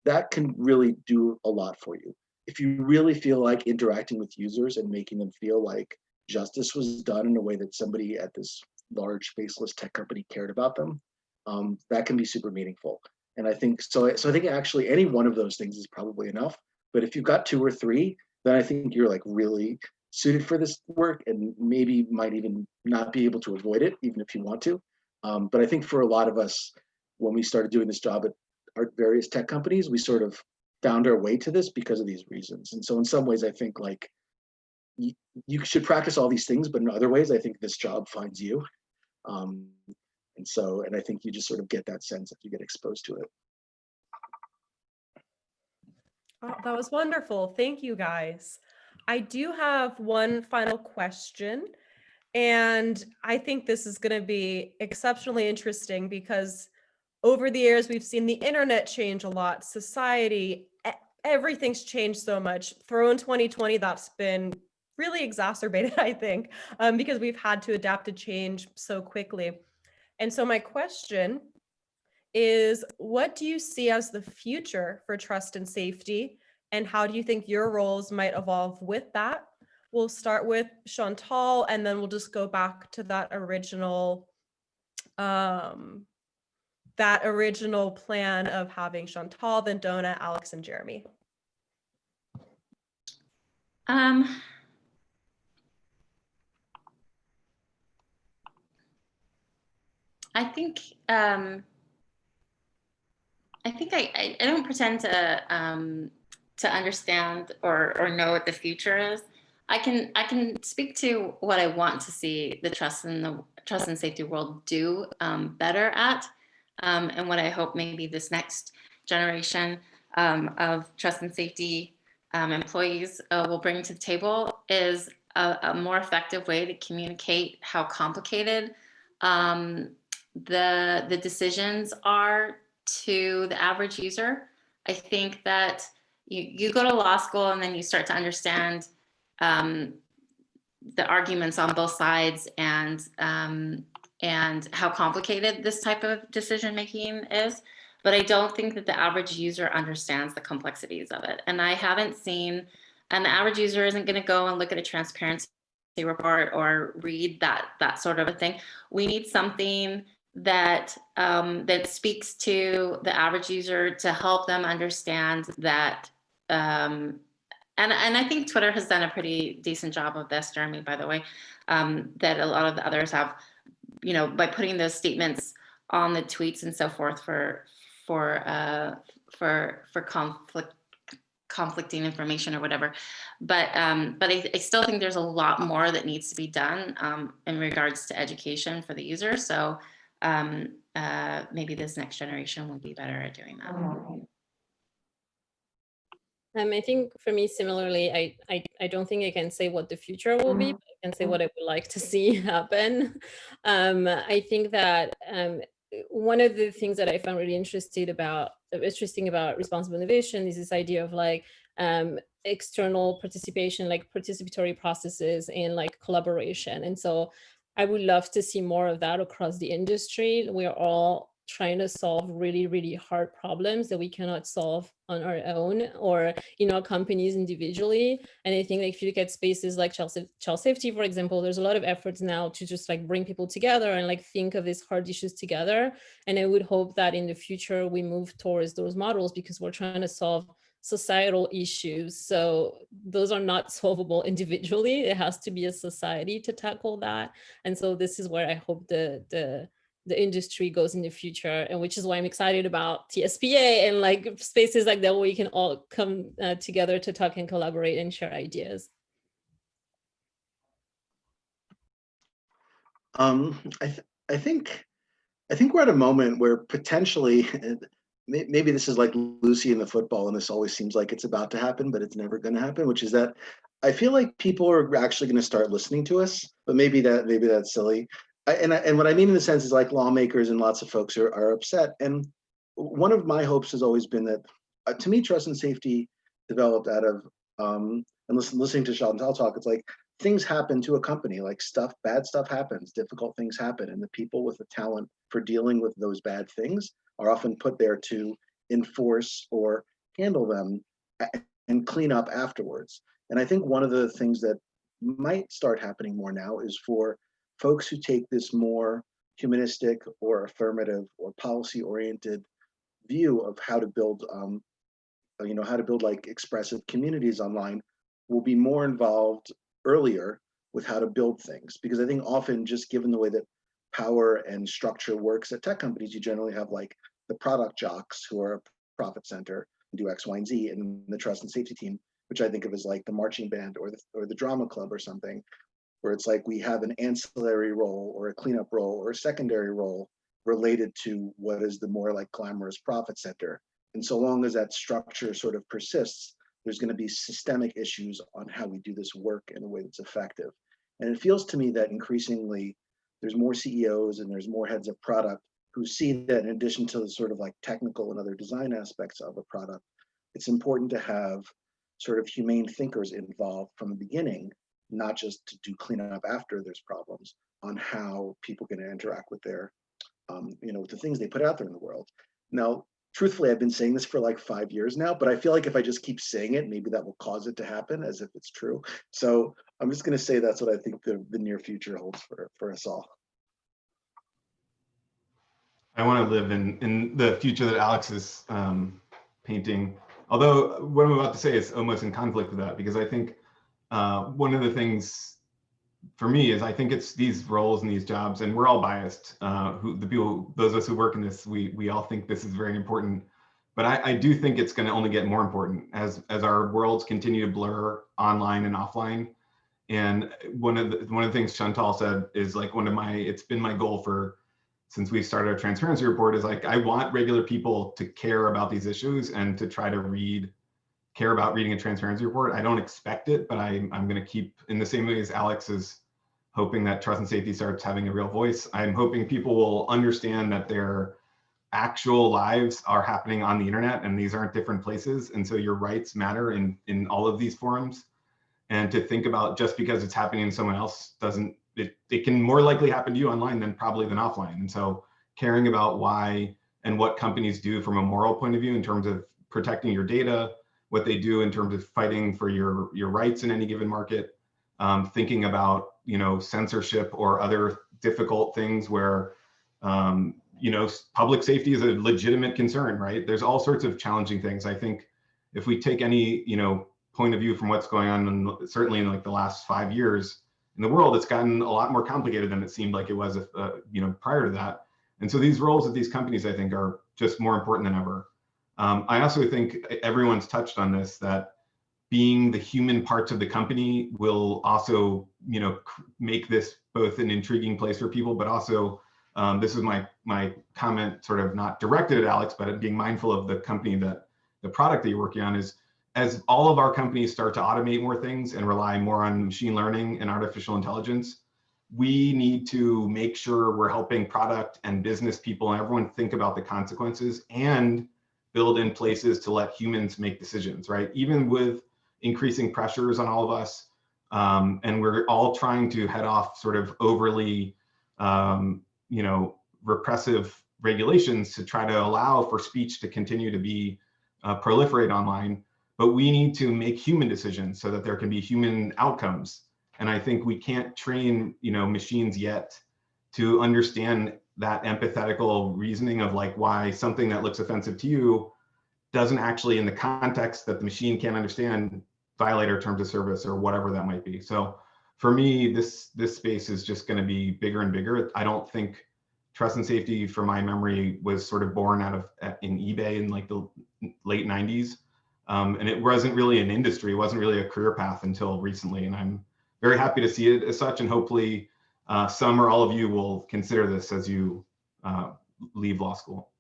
that can really do a lot for you. If you really feel like interacting with users and making them feel like justice was done in a way that somebody at this large faceless tech company cared about them, that can be super meaningful. And I think so I think actually any one of those things is probably enough. But if you've got 2 or 3, then I think you're like really suited for this work, and maybe might even not be able to avoid it, even if you want to. But I think for a lot of us, when we started doing this job at our various tech companies, we sort of found our way to this because of these reasons. And so in some ways, I think like you should practice all these things, but in other ways, I think this job finds you. And I think you just sort of get that sense if you get exposed to it. Oh, that was wonderful. Thank you, guys. I do have one final question, and I think this is going to be exceptionally interesting because over the years, we've seen the internet change a lot, society, everything's changed so much. Throw in 2020, that's been really exacerbated, I think, because we've had to adapt to change so quickly. And so my question is, what do you see as the future for trust and safety? And how do you think your roles might evolve with that? We'll start with Chantal, and then we'll just go back to that original plan of having Chantal, then Donna, Alex, and Jeremy. I think I don't pretend to understand or know what the future is. I can speak to what I want to see the trust and safety world do better at, and what I hope maybe this next generation of trust and safety employees will bring to the table is a more effective way to communicate how complicated the decisions are to the average user. I think that you go to law school and then you start to understand the arguments on both sides and how complicated this type of decision making is. But I don't think that the average user understands the complexities of it. And I haven't seen, and the average user isn't going to go and look at a transparency report or read that sort of a thing. We need something that that speaks to the average user to help them understand that. And I think Twitter has done a pretty decent job of this, Jeremy, by the way, that a lot of the others have, by putting those statements on the tweets and so forth for conflicting information or whatever. But I still think there's a lot more that needs to be done in regards to education for the user. So maybe this next generation will be better at doing that. I think for me, similarly, I don't think I can say what the future will be, but I can say what I would like to see happen. I think that one of the things that I found really interesting about responsible innovation is this idea of like external participation, like participatory processes and like collaboration. And so I would love to see more of that across the industry. We're all trying to solve really, really hard problems that we cannot solve on our own or in our companies individually. And I think like if you look at spaces like child safety, for example, there's a lot of efforts now to just like bring people together and like think of these hard issues together. And I would hope that in the future we move towards those models because we're trying to solve societal issues. So those are not solvable individually. It has to be a society to tackle that. And so this is where I hope the industry goes in the future, and which is why I'm excited about TSPA and like spaces like that where we can all come together to talk and collaborate and share ideas. I think we're at a moment where potentially, maybe this is like Lucy in the football, and this always seems like it's about to happen, but it's never going to happen, which is that I feel like people are actually going to start listening to us, but maybe that's silly. And what I mean in the sense is like lawmakers and lots of folks are upset. And one of my hopes has always been that, to me, trust and safety developed out of, and listening to Chantal talk, it's like things happen to a company, like bad stuff happens, difficult things happen. And the people with the talent for dealing with those bad things are often put there to enforce or handle them and clean up afterwards. And I think one of the things that might start happening more now is for folks who take this more humanistic or affirmative or policy-oriented view of how to build, like expressive communities online, will be more involved earlier with how to build things. Because I think often, just given the way that power and structure works at tech companies, you generally have like the product jocks who are a profit center and do X, Y, and Z, and the trust and safety team, which I think of as like the marching band or the drama club or something, where it's like we have an ancillary role or a cleanup role or a secondary role related to what is the more like glamorous profit center. And so long as that structure sort of persists, there's going to be systemic issues on how we do this work in a way that's effective. And it feels to me that increasingly there's more CEOs and there's more heads of product who see that in addition to the sort of like technical and other design aspects of a product, it's important to have sort of humane thinkers involved from the beginning not just to do cleanup after there's problems, on how people can interact with their, with the things they put out there in the world. Now, truthfully, I've been saying this for like 5 years now, but I feel like if I just keep saying it, maybe that will cause it to happen as if it's true. So I'm just going to say that's what I think the near future holds for us all. I want to live in the future that Alex is painting. Although what I'm about to say is almost in conflict with that, because I think one of the things for me is I think it's these roles and these jobs, and we're all biased. Those of us who work in this, we all think this is very important. But I do think it's going to only get more important as our worlds continue to blur online and offline. And one of the things Chantal said is like it's been my goal since we started our transparency report, is like I want regular people to care about these issues and to try to care about reading a transparency report. I don't expect it, but I'm going to keep, in the same way as Alex is hoping that trust and safety starts having a real voice, I'm hoping people will understand that their actual lives are happening on the internet and these aren't different places. And so your rights matter in all of these forums. And to think about just because it's happening to someone else it can more likely happen to you online than offline. And so caring about why and what companies do from a moral point of view in terms of protecting your data, what they do in terms of fighting for your rights in any given market, thinking about censorship or other difficult things where public safety is a legitimate concern, right? There's all sorts of challenging things. I think if we take any point of view from what's going on, certainly in like the last 5 years in the world, it's gotten a lot more complicated than it seemed like it was prior to that. And so these roles of these companies, I think, are just more important than ever. I also think everyone's touched on this, that being the human parts of the company will also, make this both an intriguing place for people, but also this is my comment, sort of not directed at Alex, but being mindful of the company the product that you're working on is, as all of our companies start to automate more things and rely more on machine learning and artificial intelligence, we need to make sure we're helping product and business people and everyone think about the consequences and build in places to let humans make decisions, right? Even with increasing pressures on all of us, and we're all trying to head off sort of overly, repressive regulations to try to allow for speech to continue to be proliferate online. But we need to make human decisions so that there can be human outcomes. And I think we can't train, machines yet to understand that empathetical reasoning of like why something that looks offensive to you doesn't actually, in the context that the machine can't understand, violate our terms of service or whatever that might be. So for me, this space is just going to be bigger and bigger. I don't think trust and safety, from my memory, was sort of born in eBay in like the late 90s. And it wasn't really an industry, it wasn't really a career path until recently. And I'm very happy to see it as such. And hopefully some or all of you will consider this as you leave law school.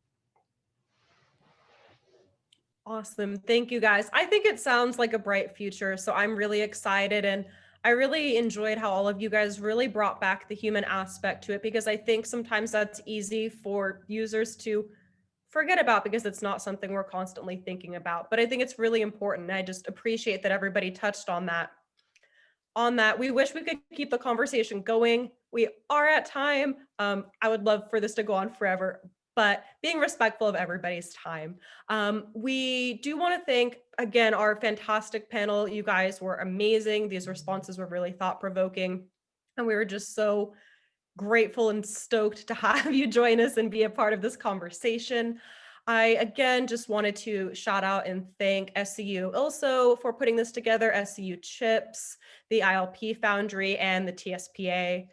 Awesome. Thank you, guys. I think it sounds like a bright future. So I'm really excited. And I really enjoyed how all of you guys really brought back the human aspect to it, because I think sometimes that's easy for users to forget about because it's not something we're constantly thinking about. But I think it's really important. I just appreciate that everybody touched on that. We wish we could keep the conversation going. We are at time. I would love for this to go on forever, but being respectful of everybody's time. We do want to thank, again, our fantastic panel. You guys were amazing. These responses were really thought-provoking, and we were just so grateful and stoked to have you join us and be a part of this conversation. I, again, just wanted to shout out and thank SCU ILSO for putting this together, SCU CHIPS, the ILP Foundry, and the TSPA.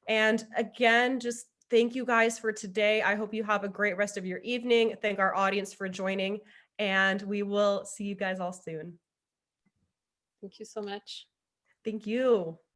And again, just thank you guys for today. I hope you have a great rest of your evening. Thank our audience for joining, and we will see you guys all soon. Thank you so much. Thank you.